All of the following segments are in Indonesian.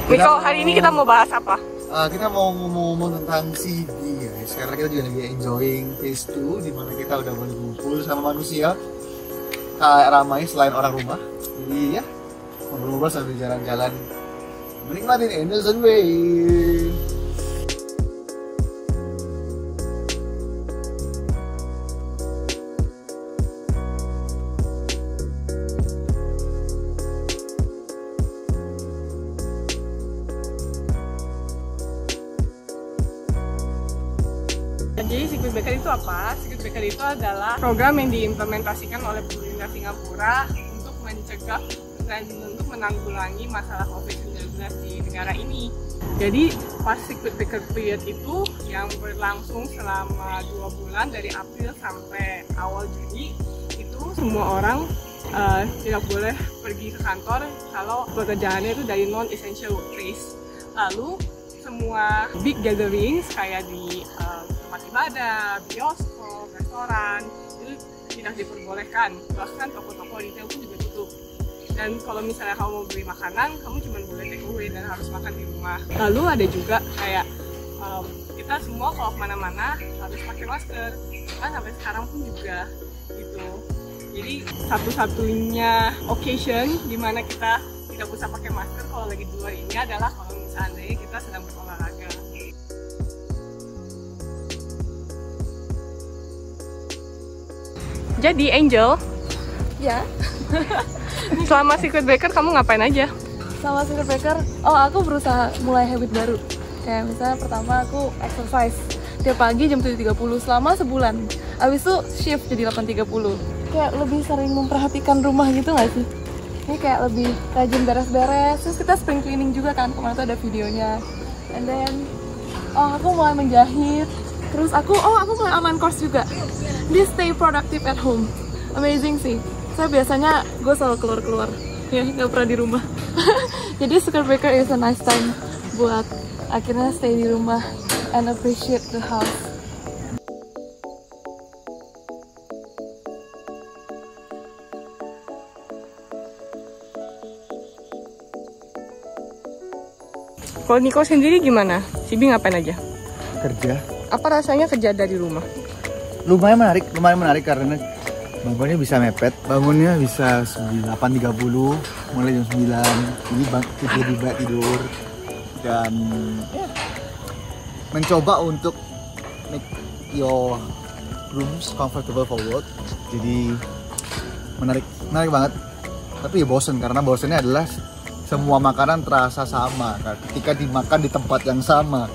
Miko, hari ini kita mau bahas apa? Kita mau ngomong tentang CB guys. Karena kita juga lagi enjoying phase 2 dimana kita udah boleh ngumpul sama manusia ramai selain orang rumah. Jadi ya ngobrol-ngobrol sambil jalan-jalan menikmati Indonesian Way. Jadi Secret Baker itu apa? Secret Baker itu adalah program yang diimplementasikan oleh pemerintah Singapura untuk mencegah dan untuk menanggulangi masalah COVID-19 di negara ini. Jadi pas Secret Baker period itu yang berlangsung selama 2 bulan dari April sampai awal Juni, itu semua orang tidak boleh pergi ke kantor kalau pekerjaannya itu dari non-essential workplace. Lalu semua big gatherings kayak di tempat ibadah, bioskop, restoran itu tidak diperbolehkan. Bahkan toko-toko retail pun juga tutup. Dan kalau misalnya kamu mau beli makanan, kamu cuma boleh take away dan harus makan di rumah. Lalu ada juga kayak kita semua kalau kemana-mana harus pakai masker. Kan sampai sekarang pun juga gitu. Jadi satu-satunya occasion di mana kita tidak usah pakai masker kalau lagi di luar ini adalah kalau misalnya kita sedang berolahraga. Jadi Angel, Ya, selama Secret Baker kamu ngapain aja? sama Secret Baker, aku berusaha mulai habit baru. Kayak misalnya pertama aku exercise tiap pagi jam 7.30 selama sebulan. Abis itu shift jadi 8.30. Kayak lebih sering memperhatikan rumah gitu nggak sih? Ini kayak lebih rajin beres-beres. Terus kita spring cleaning juga kan, kemarin tuh ada videonya. And then, aku mulai menjahit. Terus aku mulai online course juga. Di stay productive at home. Amazing sih. Saya biasanya gue selalu keluar-keluar. Ya, nggak pernah di rumah. Jadi Secret Baker is a nice time buat akhirnya stay di rumah and appreciate the house. Kalau Niko sendiri gimana? Sibi ngapain aja? Kerja Apa rasanya kerja dari rumah? lumayan menarik karena bangunnya bisa mepet, bangunnya bisa 8.30 mulai jam 9. Ini lebih baik tidur dan ya, mencoba untuk make your rooms comfortable for work. Jadi menarik banget. Tapi ya bosen, karena bosennya adalah semua makanan terasa sama. Ketika dimakan di tempat yang sama,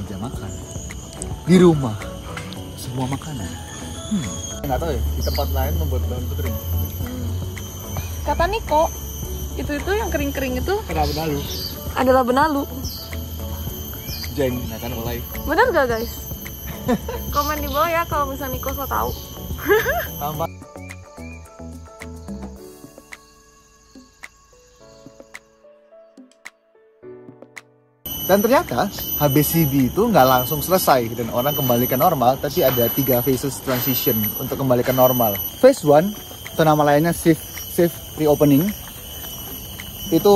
meja makan di rumah, semua makanan. Nggak tahu ya, di tempat lain membuat daun kering. Kata Niko, itu yang kering-kering itu Kenapa benalu? adalah benalu. Jeng, nah kan mulai. Benar gak guys? Komen di bawah ya kalau misalnya Niko so tahu. Tambah. Dan ternyata HBCB itu nggak langsung selesai dan orang kembali ke normal, tapi ada 3 phases transition untuk kembali ke normal. Phase 1, atau nama lainnya safe reopening, itu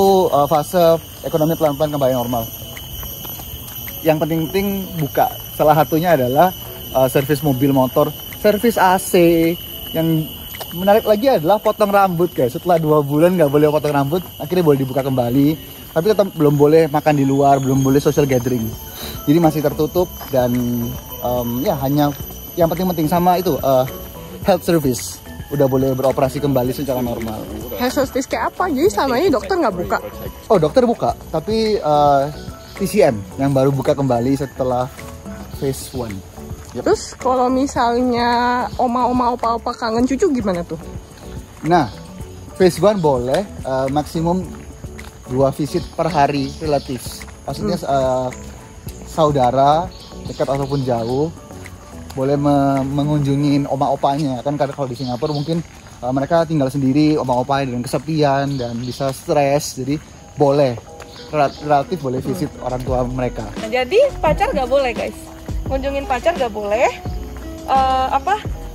fase ekonomi pelan-pelan kembali normal. Yang penting buka, salah satunya adalah servis mobil motor, servis AC. Yang menarik lagi adalah potong rambut guys. Setelah 2 bulan nggak boleh potong rambut, akhirnya boleh dibuka kembali. Tapi tetap belum boleh makan di luar, belum boleh social gathering. Jadi masih tertutup dan ya hanya yang penting-penting sama itu health service udah boleh beroperasi kembali secara normal. Health service kayak apa? Jadi selama ini dokter nggak buka? Oh, dokter buka, tapi TCM yang baru buka kembali setelah phase 1. Yep. Terus kalau misalnya oma-oma, opa-opa kangen cucu gimana tuh? Nah, phase 1 boleh maksimum 2 visit per hari relatif. Maksudnya saudara dekat ataupun jauh boleh mengunjungi oma-opanya. Kan kalau di Singapura mungkin mereka tinggal sendiri, oma-opanya dan kesepian dan bisa stres. Jadi boleh relatif boleh visit orang tua mereka. Nah, jadi pacar gak boleh guys. Ngunjungin pacar gak boleh.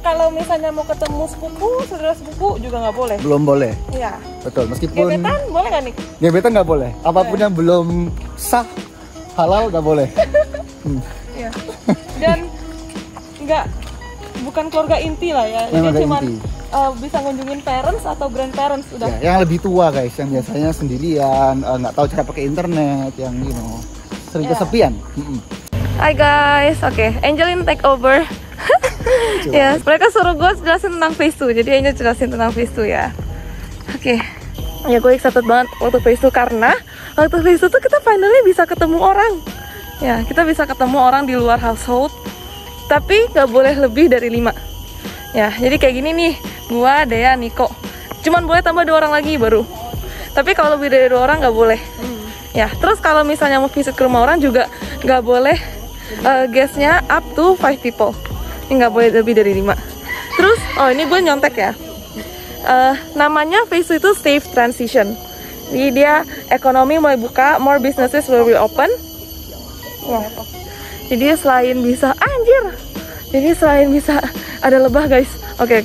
Kalau misalnya mau ketemu sepupu, saudara sepupu juga nggak boleh. Belum boleh. Iya. Betul, meskipun Gebetan boleh nggak nih? gebetan nggak boleh. Apapun yang belum sah halal nggak boleh. Iya. Dan nggak, bukan keluarga inti lah ya. Jadi Keluarga cuma inti. bisa ngunjungin parents atau grandparents udah. Ya, yang lebih tua guys, yang biasanya sendirian, nggak tahu cara pakai internet, yang sering Ya. kesepian. Hai guys, oke, Angelin take over. Ya, mereka suruh gue jelasin tentang phase 2, jadi Angel jelasin tentang phase 2 ya. Oke, ya gue excited banget waktu phase 2 karena waktu phase 2 tuh kita finally bisa ketemu orang. Ya, kita bisa ketemu orang di luar household, tapi nggak boleh lebih dari 5. Ya, jadi kayak gini nih, gua, Dea, Niko. Cuman boleh tambah 2 orang lagi baru. Tapi kalau lebih dari 2 orang nggak boleh. Ya, terus kalau misalnya mau visit ke rumah orang juga nggak boleh guestnya up to 5 people. Ini nggak boleh lebih dari 5. Terus, oh ini gue nyontek ya. Namanya phase 2 itu safe transition. Jadi dia ekonomi mulai buka, more businesses will be open. Ya. Jadi selain bisa, anjir. Jadi selain bisa ada lebah guys. Oke.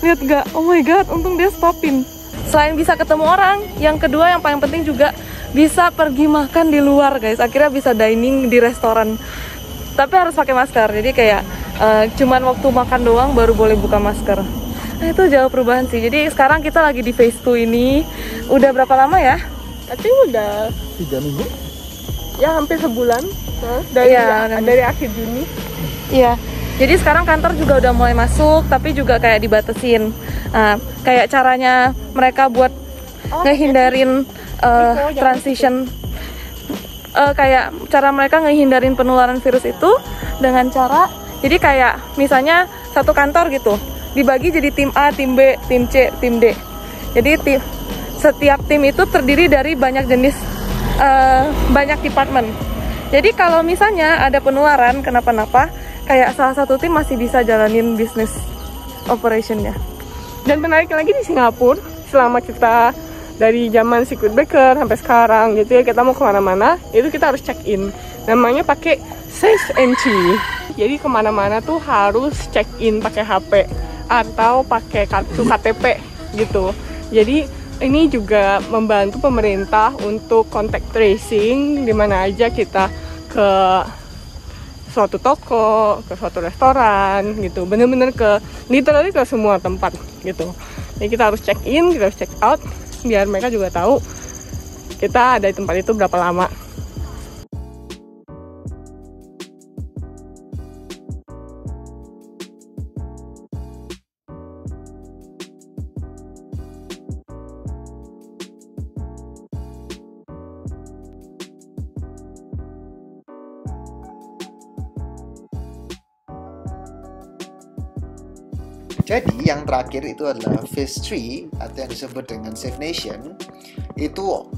Lihat gak? Oh my god, untung dia stopin. Selain bisa ketemu orang, yang kedua yang paling penting juga bisa pergi makan di luar guys. Akhirnya bisa dining di restoran. Tapi harus pakai masker. Jadi kayak cuman waktu makan doang baru boleh buka masker. Nah, itu jauh perubahan sih. Jadi sekarang kita lagi di phase 2 ini. Udah berapa lama ya? Tapi udah 3 minggu. ya hampir sebulan dari Iya, dari akhir Juni. Iya. Jadi sekarang kantor juga udah mulai masuk, tapi juga kayak dibatasin. Nah, kayak caranya mereka buat ngehindarin transition, kayak cara mereka ngehindarin penularan virus itu dengan cara, jadi kayak misalnya satu kantor gitu, dibagi jadi tim A, tim B, tim C, tim D. Jadi setiap tim itu terdiri dari banyak jenis, banyak departemen. Jadi kalau misalnya ada penularan kenapa-napa, kayak salah satu tim masih bisa jalanin bisnis operationnya. Dan menarik lagi di Singapura, selama kita dari zaman circuit breaker sampai sekarang gitu ya, kita mau kemana-mana itu kita harus check in, namanya pakai safe entry. Jadi kemana-mana tuh harus check in pakai HP atau pakai kartu KTP gitu. Jadi ini juga membantu pemerintah untuk contact tracing di mana aja kita ke suatu toko, ke suatu restoran gitu, bener-bener literally ke semua tempat gitu. Jadi kita harus check in, kita harus check out, biar mereka juga tahu kita ada di tempat itu berapa lama. Jadi yang terakhir itu adalah phase 3 atau yang disebut dengan Safe Nation. Itu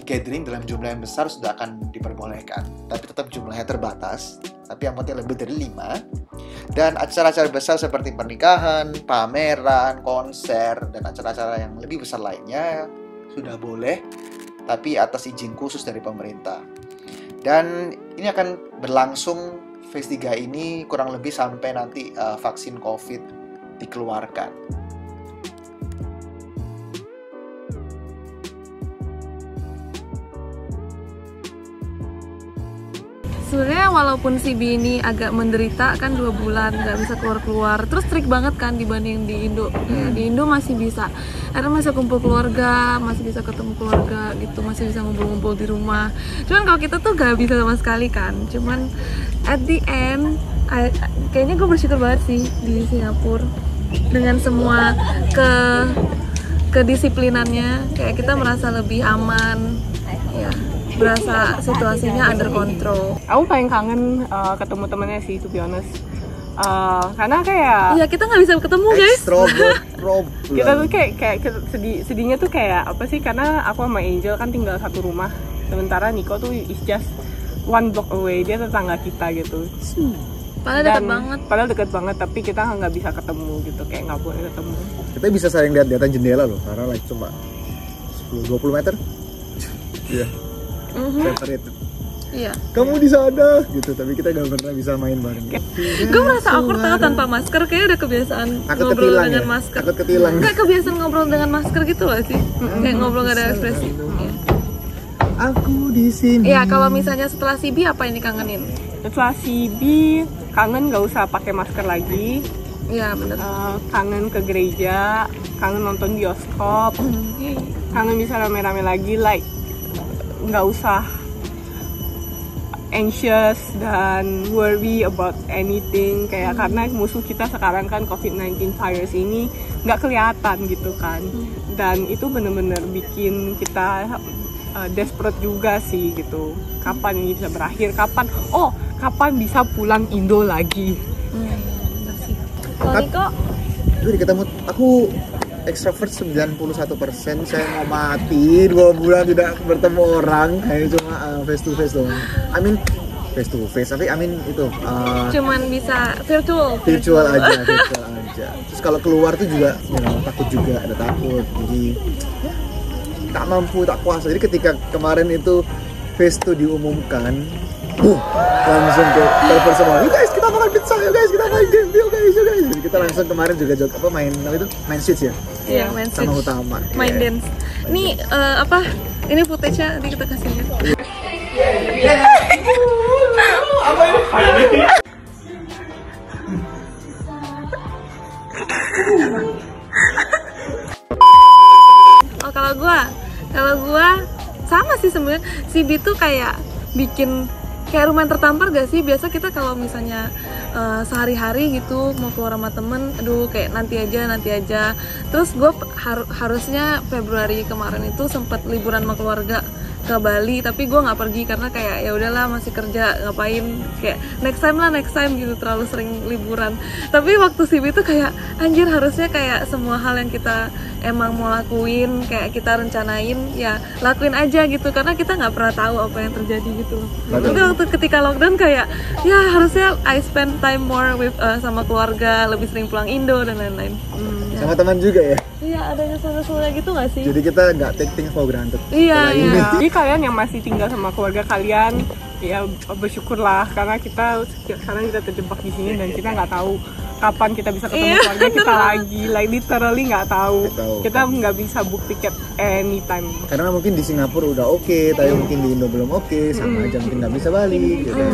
gathering dalam jumlah yang besar sudah akan diperbolehkan, tapi tetap jumlahnya terbatas, tapi yang penting lebih dari 5. Dan acara-acara besar seperti pernikahan, pameran, konser, dan acara-acara yang lebih besar lainnya sudah boleh, tapi atas izin khusus dari pemerintah. Dan ini akan berlangsung phase 3 ini kurang lebih sampai nanti vaksin COVID dikeluarkan. Sebenarnya walaupun si B ini agak menderita kan 2 bulan nggak bisa keluar-keluar, terus strict banget kan dibanding di Indo. Ya, di Indo masih bisa, karena masih kumpul keluarga, masih bisa ketemu keluarga gitu, masih bisa ngumpul-ngumpul di rumah. Cuman kalau kita tuh nggak bisa sama sekali kan. Cuman at the end, kayaknya gue bersyukur banget sih di Singapura dengan semua kedisiplinannya, kayak kita merasa lebih aman, ya. Berasa situasinya under control. Aku paling kangen ketemu temennya sih, to be honest. Karena kayak Iya, kita nggak bisa ketemu guys. Extrovert problem. kita tuh kayak sedihnya tuh kayak apa sih, karena aku sama Angel kan tinggal satu rumah, sementara Niko tuh is just 1 block away, dia tetangga kita gitu. Padahal dekat banget. Padahal dekat banget, tapi kita nggak bisa ketemu gitu, kayak nggak boleh ketemu. Kita bisa saling lihat di atas jendela loh, karena cuma 10-20 meter. Iya. Separated. Iya. Kamu di sana gitu, tapi kita gak pernah bisa main bareng. Gue merasa awkward banget tanpa masker, kayak udah kebiasaan ngobrol dengan masker. Takut ketilang. Kayak kebiasaan ngobrol dengan masker gitu loh sih. Kayak ngobrol gak ada ekspresi. Iya. Aku di sini. Iya, kalau misalnya setelah CB apa yang dikangenin? Setelah CB kangen nggak usah pakai masker lagi. Iya bener. Kangen ke gereja, kangen nonton bioskop, kangen bisa rame-rame lagi, like nggak usah anxious dan worry about anything kayak karena musuh kita sekarang kan COVID-19 virus ini nggak kelihatan gitu kan, dan itu bener-bener bikin kita desperate juga sih gitu. Kapan ini bisa berakhir? Kapan bisa pulang Indo lagi? Kalau Niko? Jadi ketemu aku extrovert 91%. Saya mau mati 2 bulan tidak bertemu orang, kayak cuma face to face doang. I mean face to face, tapi itu cuman bisa virtual aja. Terus kalau keluar tuh juga takut juga, ada takut. Jadi tak mampu, tak kuasa. Jadi ketika kemarin itu face to diumumkan, langsung ke telepon semua, yuk guys kita makan pizza, yuk guys kita main game, yuk guys. Jadi kita langsung kemarin juga main Switch ya? Iya, main Switch sama Utama, main dance. Ini ini footage-nya nanti kita kasih ya. Oh, kalau gua sama sih sebenarnya. CB tuh kayak bikin kayak lumayan tertampar gak sih? Biasa kita kalau misalnya sehari-hari gitu mau keluar sama temen, aduh kayak nanti aja. Terus gue harusnya Februari kemarin itu sempat liburan sama keluarga ke Bali, tapi gue nggak pergi karena kayak ya udahlah masih kerja, ngapain, kayak next time gitu, terlalu sering liburan. Tapi waktu CB itu kayak anjir, harusnya kayak semua hal yang kita emang mau lakuin, kayak kita rencanain ya lakuin aja gitu, karena kita nggak pernah tahu apa yang terjadi gitu. Tapi waktu ketika lockdown kayak ya harusnya I spend time more with sama keluarga, lebih sering pulang Indo dan lain-lain. Sama teman juga ya? Iya, ada nyesel-nyeselnya gitu nggak sih? Jadi kita nggak take things for granted. Iya. Jadi kalian yang masih tinggal sama keluarga kalian, ya bersyukurlah karena sekarang kita terjebak di sini dan kita nggak tahu kapan kita bisa ketemu keluarga kita lagi. Like literally nggak tahu. Kita nggak bisa book tiket anytime. Karena mungkin di Singapura udah oke, tapi mungkin di Indo belum oke, sama aja mungkin nggak bisa balik. Gitu.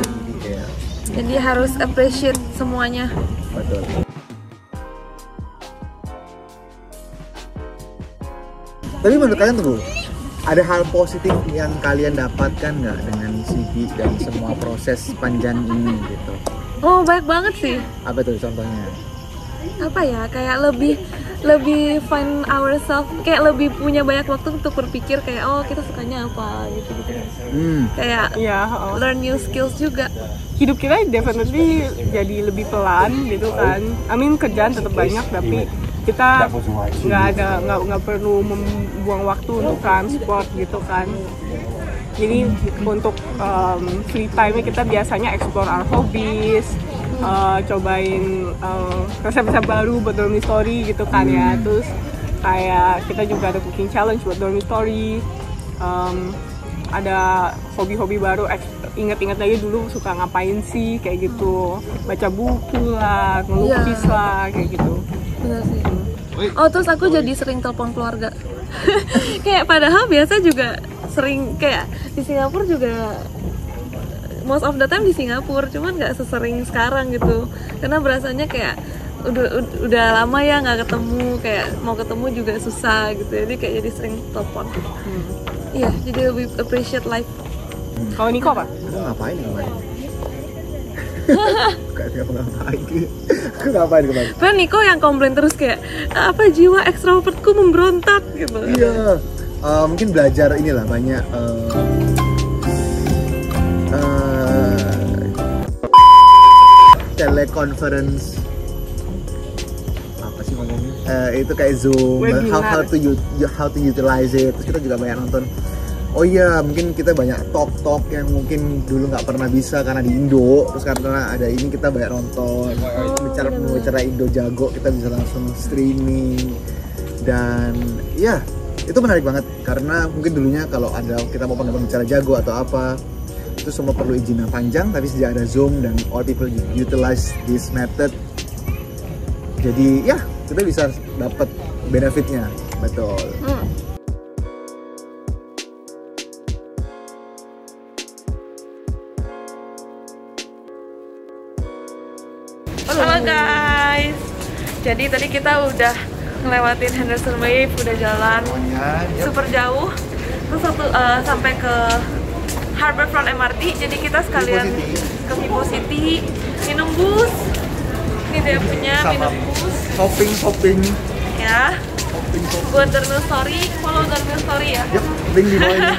Jadi harus appreciate semuanya. Betul. Tapi menurut kalian tuh, ada hal positif yang kalian dapatkan nggak dengan CB dan semua proses panjang ini gitu? Oh, banyak banget sih. Apa tuh contohnya? Apa ya, kayak lebih find ourselves, kayak lebih punya banyak waktu untuk berpikir kayak oh kita sukanya apa gitu. Kayak learn new skills juga. Hidup kita definitely jadi lebih pelan gitu kan. I mean kerjaan tetap banyak tapi kita nggak perlu membuang waktu untuk transport gitu kan. Jadi untuk free time kita biasanya explore our hobbies, cobain resep-resep baru buat Dormy Story gitu kan ya. Terus kayak kita juga ada cooking challenge buat Dormy Story, ada hobi-hobi baru, ingat-ingat lagi dulu suka ngapain sih kayak gitu, baca buku lah, ngelukis lah kayak gitu. Benar sih. Oh, terus aku jadi sering telepon keluarga. Kayak padahal biasa juga sering kayak di Singapura juga, most of the time di Singapura, cuman nggak sesering sekarang gitu. Karena berasanya kayak udah lama ya nggak ketemu, kayak mau ketemu juga susah gitu. Jadi kayak jadi sering telepon. Iya, jadi lebih appreciate life. Kalau Niko apa? Ngapain kemarin? Ngapain kemarin? Kan Niko yang komplain terus kayak apa jiwa ekstrovertku memberontak gitu. Iya, mungkin belajar inilah banyak teleconference, apa sih ngomongnya? Itu kayak Zoom, how to utilize it. Terus kita juga banyak nonton. Oh iya, mungkin kita banyak talk yang mungkin dulu nggak pernah bisa karena di Indo. Terus karena ada ini kita banyak nonton. Bicara Indo jago, kita bisa langsung streaming. Dan ya, itu menarik banget. Karena mungkin dulunya kalau ada kita mau bicara jago atau apa, itu semua perlu izin yang panjang, tapi sejak ada Zoom dan all people utilize this method, jadi ya kita bisa dapat benefitnya, betul. Halo guys, jadi tadi kita udah ngelewatin Henderson Wave, udah jalan super jauh, terus sampai ke Harbourfront MRT. Jadi kita sekalian ke Vivo City, minum bus. Ini dia punya minum bus. Shopping Ya. Buat Garnill Story, follow Garnill Story ya. Yep, link di bawah ini.